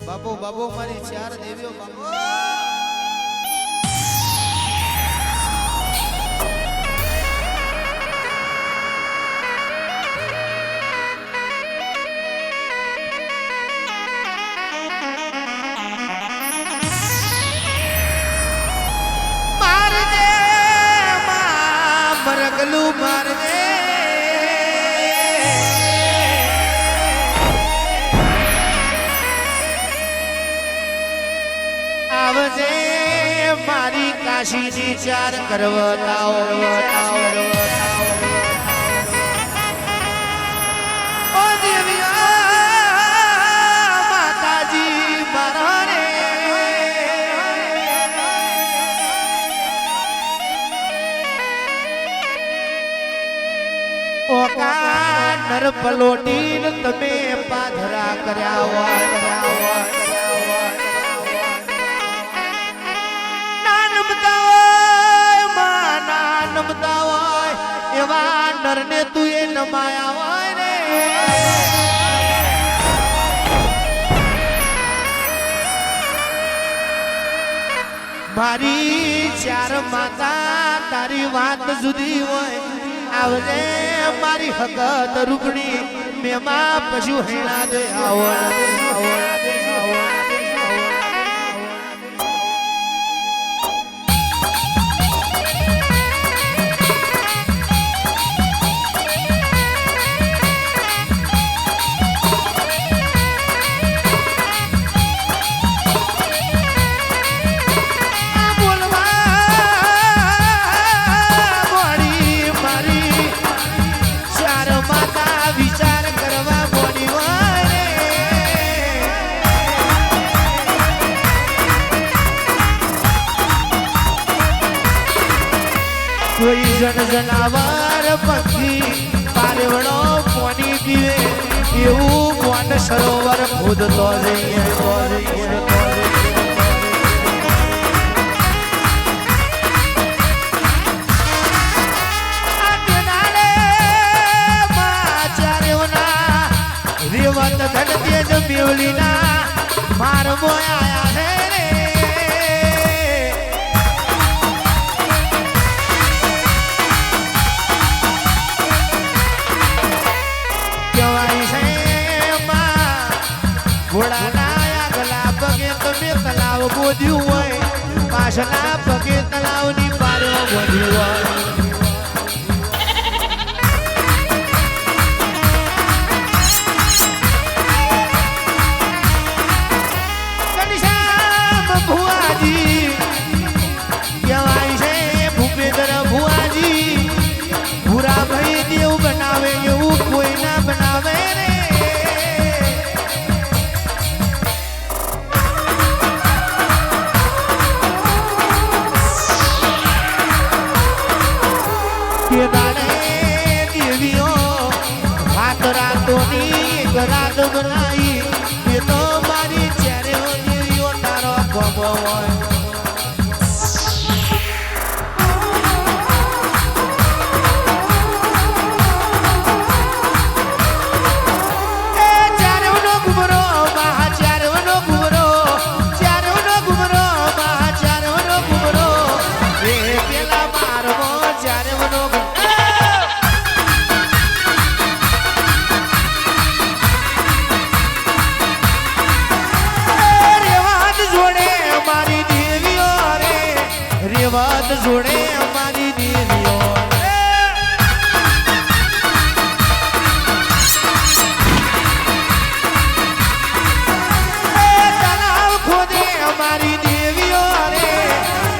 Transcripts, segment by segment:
બાપુ બાપુ મારી ચાર દેવીઓ બાપુ મરગલું મારજે આવજે મારી કાશીની ચાર કરવતાઓ ઓ દેવિયા માતાજી મારા રે ઓકા નર પલોટીન તમે પાધરા કર્યા હોય નમતા હોય એવા નરને તું એ નમાયા હોય રે મારી ચાર માતા તારી વાત જુદી હોય આવજે મારી હકત રૂપણી મેમાં પશુ હેણા દે આવો કોઈ જનાવર પંખી પારેવડો પોની પીવે એવું મોન સરોવર ખોદતો જઈએ રેવત ધન તેજ મેવલીના માર મોયા છે રે ઘોડાના આગલા પગે તમે તલાવ બોધ્યું હોય પાછલા પગે તલાવની પારો બોધ્યું હોય ઘનશ્યામ ભુવાજી કહેવાય છે ભૂપેન્દ્ર ભુવાજી ભૂરા ભાઈ દેવ બનાવે એવું કોઈ ના બનાવે રે દેવીઓ રાત રાતોની રાત બનાવી એ તો મારી ચારે દેવીઓ તારો ભગવો હોય વાત જોડે અમારી દેવીઓ તલાવ ખોદે અમારી દેવીઓ રે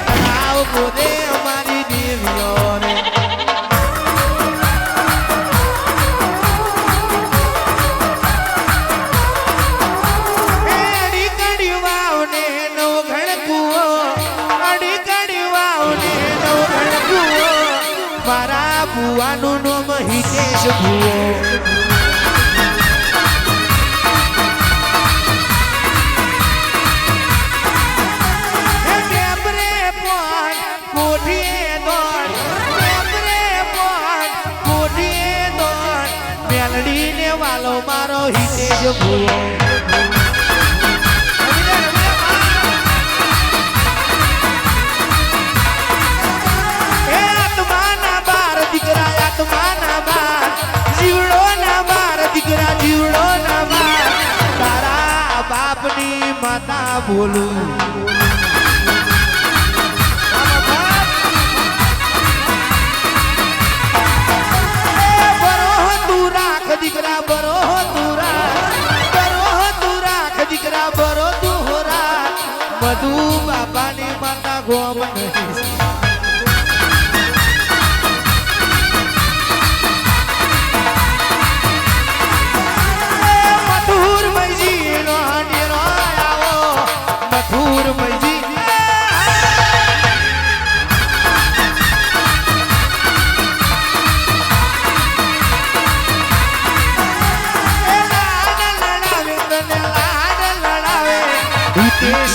તલાવ ખોદે અમારી દેવીઓ રે અડી કડી વાવ ને નો ઘણ કુવો મારા ભુવાનું નામ હિતેશ ભુવો મેલડી ને વાલો મારો હિતેશ ભુવો બાપની માતા બોલું દીકરા બરો તું રાખ દીકરા બરો તું હોરા બધું બાપાની માતા ગોમ મથુર મૈજી નો હાંડીનો આવો મથુર મૈજી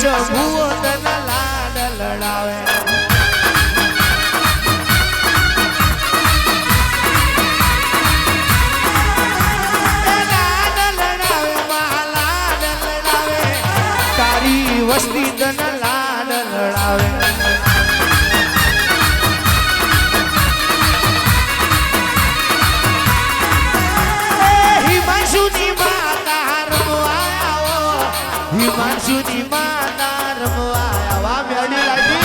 ભૂવો તન લાડ લડાવે લાડ લડાવે માં લાડ લડાવે તારી વસ્તી તન લાડ લડાવે હિમાંશુની માતા રમવા આવો હિમાંશુની માતા રમવા આવા મેળી લાગી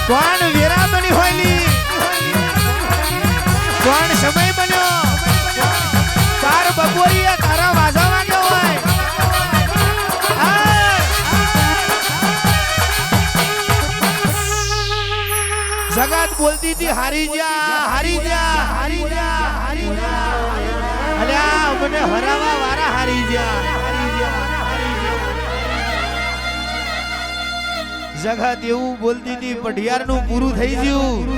કોણ વેરા બની હોયલી કોણ સમય બન્યો તાર બપોરીએ તારા વાજા વાગ્યો હોય જગત બોલતી હતી હારી જા હારી જા હારી જા હારી જા અલ્યા મને હરાવા વાળા હારી જા જગત એવું બોલતી હતી પઢિયાર નું પૂરું થઈ ગયું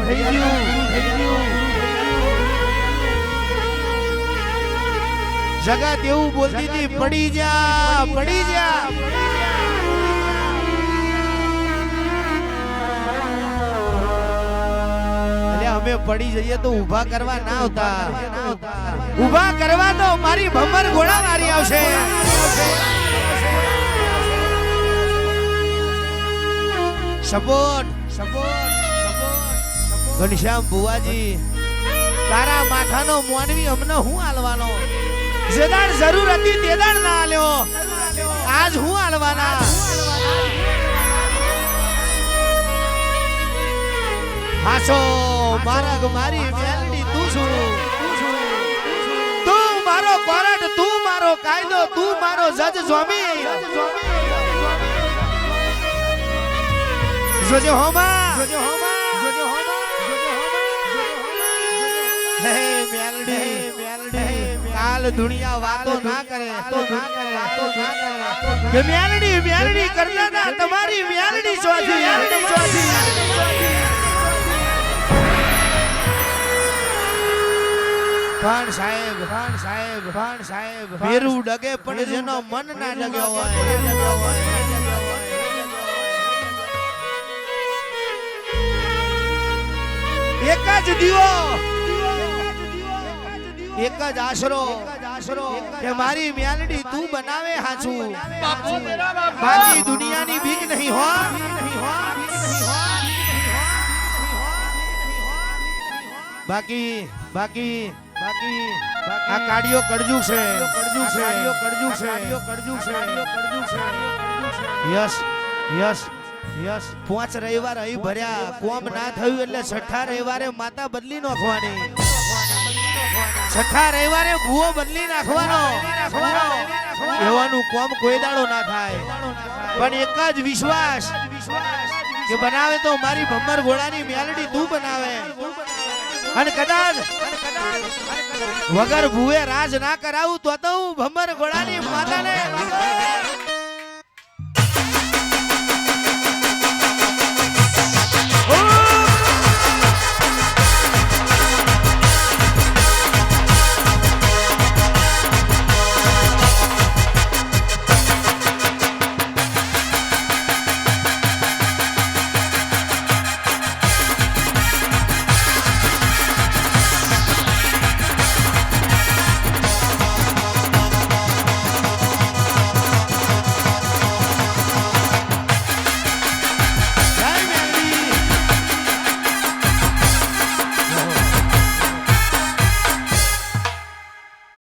જગત એવું બોલતી હતી પડી જા અમે પડી જઈએ તો ઊભા કરવા ના આવતા ઊભા કરવા તો મારી ભમર ઘોડા મારી આવશે સપોર્ટ ઘનશ્યામ બુવાજી તારા માથાનો મોનવી અમને હું આલવાનો જેદાણ જરૂર હતી તેદાણ ના આલ્યો આજ હું આલવાના હાસો મારગ મારી મેલડી તું છું તું મારો કોરટ તું મારો કાયદો તું મારો જજ સ્વામી જોજો હોમા હે મેલડી કાલ દુનિયા વાતો ના કરે કે મેલડી કરનારા તમારી મેલડી ચોથી ભાણ સાહેબ ભેરું ડગે પણ જેનો મન ના ડગ્યો હોય એક જ દીવો એક જ આશરો કે મારી મેલડી તું બનાવે હાચું બાકી દુનિયાની બીક નહીં હો બાકી આ કાડિયો કડજું છે યસ 5 રવિવાર અહીં ભર્યા કોમ ના થયું એટલે 6થા રવિવારે માતા બદલી નાખવાની 6થા રવિવારે ભૂવો બદલી નાખવાનો એવાનું કોમ કોઈ દાડો ના થાય પણ એક જ વિશ્વાસ કે બનાવે તો મારી ભમર ઘોડાની મેલડી તું બનાવે અને કદાચ વગર ભૂવે રાજ ના કરાવું તો હું ભમર ઘોડાની માતાને